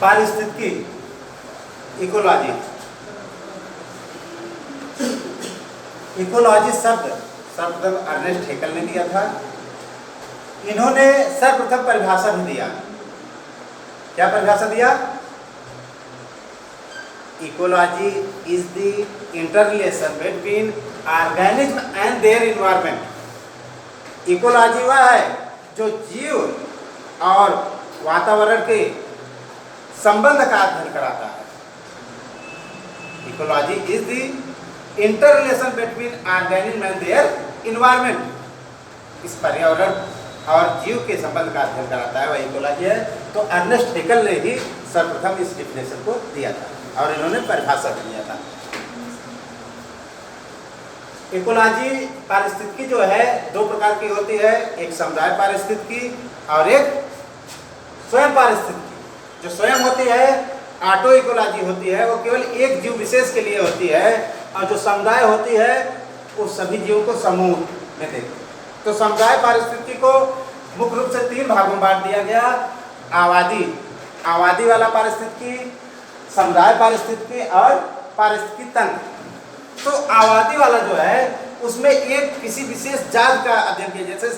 पारिस्थितिकी, ecology. Ecology शब्द सर्वप्रथम अर्नेस्ट हेकल ने दिया था। इन्होंने सर्वप्रथम परिभाषा भी दिया। क्या परिभाषा दिया? Ecology is the interrelation between organism and their environment. Ecology वह है जो जीव और वातावरण के संबंध का अध्ययन कराता है। Ecology is the interrelation between organism and their environment. इस पर्यावरण और जीव के संबंध का अध्ययन कराता है, वह इकोलॉजी है। तो अर्नेस्ट हेकल ने ही सर्वप्रथम इस डिफिनेशन को दिया था और इन्होंने परिभाषा भी दिया था। इकोलॉजी पारिस्थितिकी जो है दो प्रकार की होती है, एक समुदाय पारिस्थितिकी और एक स्वयं पारिस्थितिकी। जो स्वयं होती है ऑटो इकोलॉजी होती है, वो केवल एक जीव विशेष के लिए होती है, और जो समुदाय होती है वो सभी जीवों को समूह में देखती है। तो समुदाय पारिस्थितिकी को मुख्य रूप से 3 भागों में बांट दिया गया। आबादी वाला पारिस्थितिकी, समुदाय पारिस्थितिकी और पारिस्थितिकी तंत्र। तो आबादी वाला जो है उसमें एक किसी विशेष जात का अध्ययन किया, जैसे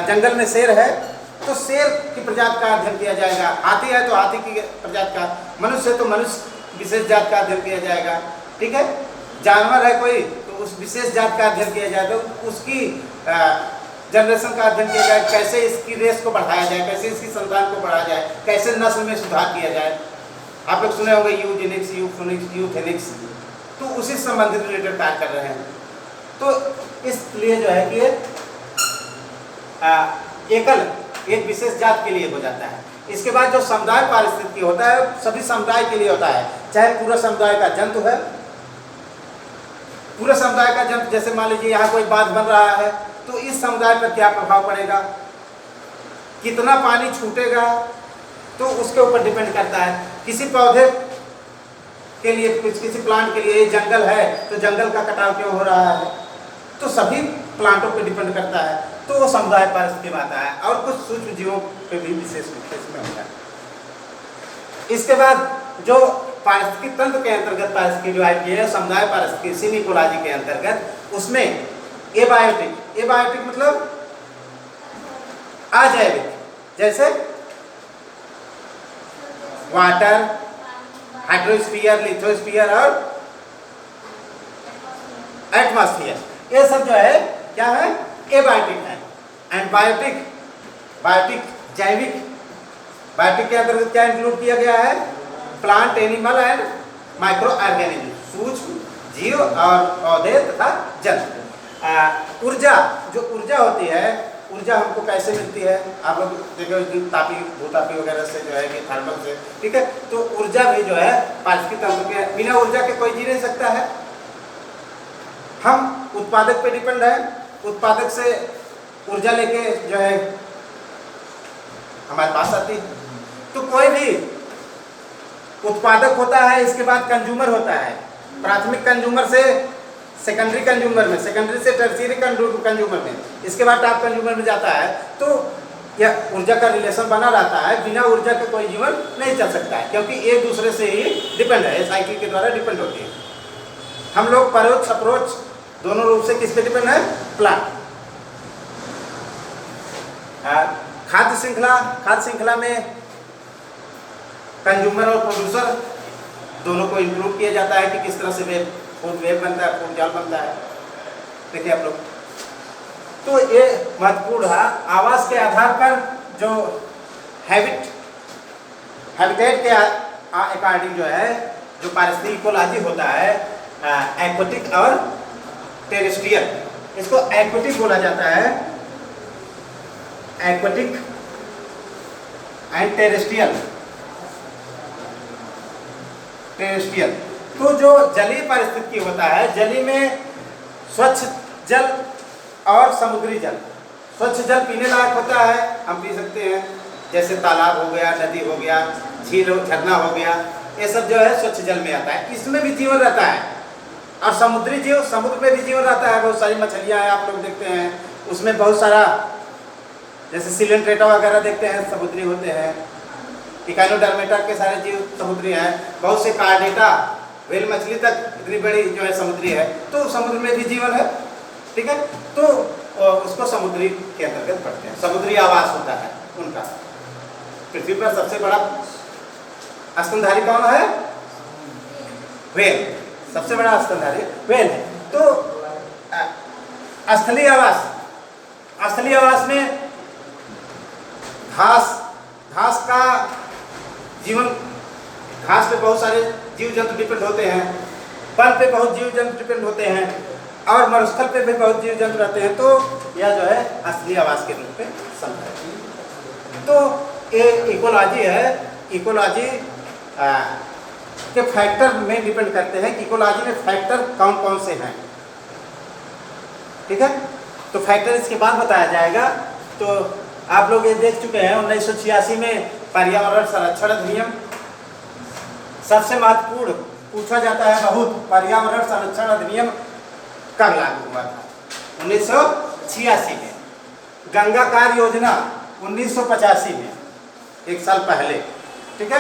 जंगल में शेर है तो शेर की प्रजाति का अध्ययन किया जाएगा, हाथी है तो हाथी की प्रजाति का, मनुष्य है तो मनुष्य विशेष जात का अध्ययन किया जाएगा। ठीक है, जानवर है कोई तो उस विशेष जात का अध्ययन किया जाएगा, उसकी जनरेशन का अध्ययन किया जाए, कैसे इसकी रेस को बढ़ाया जाए, कैसे इसकी संतान को बढ़ाया जाए, कैसे नस्ल में सुधार किया जाए। आप लोग सुने होंगे यूजेनिक्स, यूथेनिक्स, तो उसी से संबंधित रिलेटेड कार्य कर रहे हैं। तो इसलिए जो है कि एकल एक विशेष जात के लिए हो जाता है। इसके बाद जो समुदाय पारिस्थितिकी होता है सभी समुदाय के लिए होता है, चाहे पूरा समुदाय का जंतु है, पूरे समुदाय का जंतु, जैसे मान लीजिए यहाँ कोई बांध बन रहा है तो इस समुदाय पर क्या प्रभाव पड़ेगा, कितना पानी छूटेगा, तो उसके ऊपर डिपेंड करता है। किसी पौधे के लिए, किसी प्लांट के लिए जंगल है तो जंगल का कटाव क्यों हो रहा है, तो सभी प्लांटों पे डिपेंड करता है, तो वो समुदाय पारिस्थितिकी में आता है। और कुछ सूक्ष्म जीवों पे भी विशेष रूप से इसमें होता है। इसके बाद जो पारिस्थितिकी तंत्र के अंतर्गत पारिस्थितिकी डिवाइड की है, समुदाय पारिस्थितिकी सिमिकोलॉजी के अंतर्गत, उसमें एबायोटिक मतलब अजैविक, जैसे वाटर, हाइड्रोस्फीयर, लिथोस्फीयर और एटमॉस्फेयर, ये सब जो है क्या है, एबायोटिक है। एंड बायोटिक जैविक, बायोटिक के अंतर्गत क्या इंक्लूड किया गया है, plant, animal and micro organism, सूक्ष्म जीव और पौधे तथा जंतु। ऊर्जा, जो ऊर्जा होती है, ऊर्जा हमको कैसे मिलती है, आप लोग देखो तापी, भूतापी वगैरह से जो है कि थर्मल से, ठीक है। तो ऊर्जा भी जो है पारिस्थितिकी तंत्र के, बिना ऊर्जा के कोई जी नहीं सकता है। हम उत्पादक पे डिपेंड है, उत्पादक से ऊर्जा लेके जो है हमारे पास आती है। तो कोई भी उत्पादक होता है, इसके बाद कंज्यूमर होता है, प्राथमिक कंज्यूमर से सेकेंडरी कंज्यूमर में, सेकेंडरी से टर्शियरी कंज्यूमर में, इसके बाद टॉप कंज्यूमर में जाता है। तो यह ऊर्जा का रिलेशन बना रहता है, बिना ऊर्जा के कोई जीवन नहीं चल सकता है, क्योंकि एक दूसरे से ही डिपेंड है, साइकिल के द्वारा डिपेंड होती है। हम लोग परोक्ष अप्रोच दोनों रूप से किस पे डिपेंड है, प्लांट। खाद्य श्रृंखला में कंज्यूमर और प्रोड्यूसर दोनों को इंक्लूड किया जाता है कि किस तरह से फूड वेब बनता है, फूड जाल बनता है। देखिए आप लोग, तो ये महत्वपूर्ण है। आवास के आधार पर जो हैबिटेट के अकॉर्डिंग जो है जो पारिस्थितिकी इकोलॉजी होता है, एक्वेटिक और टेरेस्ट्रियल, इसको एक्वेटिक बोला जाता है, एक्वेटिक एंड टेरेस्ट्रियल। तो जो जलीय पारिस्थितिकी होता है, जली में स्वच्छ जल और समुद्री जल। स्वच्छ जल पीने लायक होता है, हम पी सकते हैं, जैसे तालाब हो गया, नदी हो गया, झील, झरना हो गया, ये सब जो है स्वच्छ जल में आता है, इसमें भी जीवन रहता है। और समुद्री जीव, समुद्र में भी जीवन रहता है, बहुत सारी मछलियाँ हैं, आप लोग देखते हैं, उसमें बहुत सारा, जैसे सिलेंट्रेटा वगैरह देखते हैं, समुद्री होते हैं। इकाइनोडर्मेटा के सारे जीव समुद्री हैं, बहुत से कार्डेटा व्हेल मछली तक इतनी बड़ी जो है समुद्री है, तो समुद्र में भी जीवन है। ठीक है, तो उसको समुद्री के अंतर्गत पढ़ते हैं, समुद्री आवास होता है उनका। पृथ्वी पर सबसे बड़ा स्तनधारी कौन है? व्हेल, सबसे बड़ा स्तनधारी व्हेल है। तो स्थलीय आवास, स्थलीय आवास में घास का जीवन, घास पे बहुत सारे जीव जंतु डिपेंड होते हैं, वन पे बहुत जीव जंतु डिपेंड होते हैं, और मरुस्थल पे भी बहुत जीव जंतु रहते हैं। तो यह जो है स्थलीय आवास के रूप में समझा। तो ये इकोलॉजी है, इकोलॉजी के फैक्टर में डिपेंड करते हैं कि इकोलॉजी में फैक्टर कौन कौन से हैं। ठीक है, तो फैक्टर इसके बाद बताया जाएगा। तो आप लोग ये देख चुके हैं 1986 में पर्यावरण संरक्षण अधिनियम, सबसे महत्वपूर्ण पूछा जाता है बहुत, पर्यावरण संरक्षण अधिनियम कब लागू हुआ था? 1986 में। गंगा कार्य योजना 1985 में, एक साल पहले। ठीक है,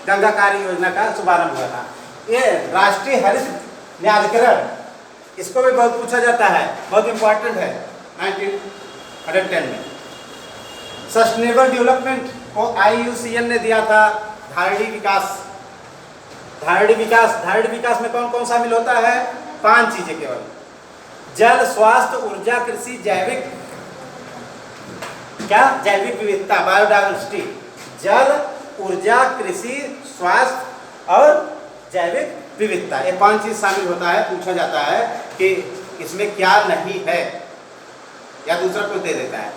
गंगा कार्य योजना का शुभारंभ हुआ था। ये राष्ट्रीय हरित न्यायाधिकरण, इसको भी बहुत पूछा जाता है, बहुत इंपॉर्टेंट है, 1910 में। सस्टेनेबल डेवलपमेंट को IUCN ने दिया था धारणीय विकास। धारणीय विकास में कौन कौन शामिल होता है? 5 चीजें केवल: जल, स्वास्थ्य, ऊर्जा, कृषि, जैविक विविधता, बायोडाइवर्सिटी। जल, ऊर्जा, कृषि, स्वास्थ्य और जैविक विविधता, ये 5 चीज शामिल होता है। पूछा जाता है कि इसमें क्या नहीं है, या दूसरा कोई दे देता है।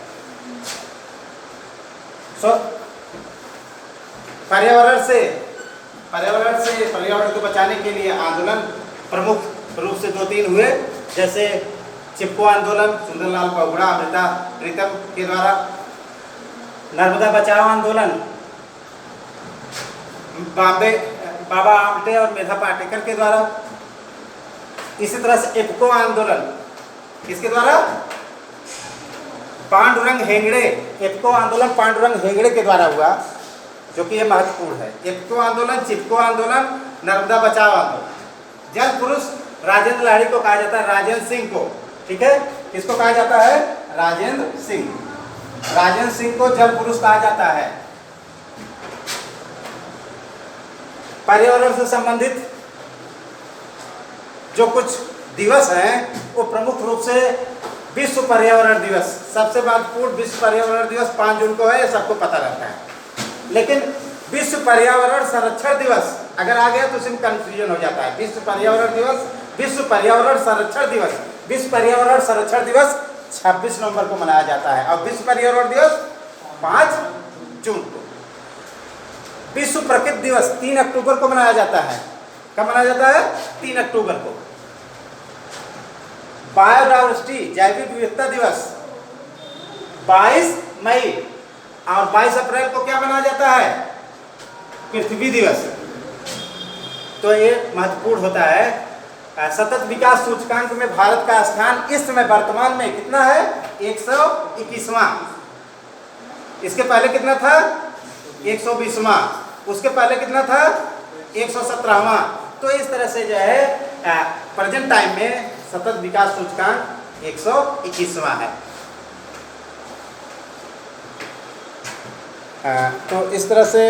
पर्यावरण को बचाने के लिए आंदोलन प्रमुख रूप से 2-3 हुए, जैसे चिपको आंदोलन सुंदरलाल बहुगुणा, अमृता प्रीतम के द्वारा, नर्मदा बचाओ आंदोलन बाबा आमटे और मेधा पाटेकर के द्वारा। इसी तरह से इफको आंदोलन किसके द्वारा? पांडुरंग हेगड़े। इफको आंदोलन पांडुरंग हेगड़े के द्वारा हुआ, जो कि यह महत्वपूर्ण है। इफको आंदोलन, चिपको आंदोलन, नर्मदा बचाओ आंदोलन। जल पुरुष राजेंद्र लाहिड़ी को कहा जाता है, राजेंद्र सिंह को। ठीक है, किसको कहा जाता है? राजेंद्र सिंह। राजेंद्र सिंह को जल पुरुष कहा जाता है। पर्यावरण से संबंधित जो कुछ दिवस हैं, वो प्रमुख रूप से विश्व पर्यावरण दिवस, सबसे महत्वपूर्ण विश्व पर्यावरण दिवस 5 जून को है, ये सबको पता रहता है। लेकिन विश्व पर्यावरण संरक्षण दिवस अगर आ गया तो इसमें कंफ्यूजन हो जाता है। विश्व पर्यावरण दिवस, विश्व पर्यावरण संरक्षण दिवस, विश्व पर्यावरण संरक्षण दिवस 26 नवंबर को मनाया जाता है, और विश्व पर्यावरण दिवस 5 जून को। विश्व प्रकृति दिवस 3 अक्टूबर को मनाया जाता है। कब मनाया जाता है? 3 अक्टूबर को। बायोडाइवर्सिटी जैविक विविधता दिवस 22 मई, और 22 अप्रैल को क्या मनाया जाता है? पृथ्वी दिवस। तो ये महत्वपूर्ण होता है। सतत विकास सूचकांक में भारत का स्थान इस समय वर्तमान में कितना है? 121वां। इसके पहले कितना था? 120वां। उसके पहले कितना था? 117वां। तो इस तरह से जो है प्रेजेंट टाइम में सतत विकास सूचकांक 121वां है। तो इस तरह से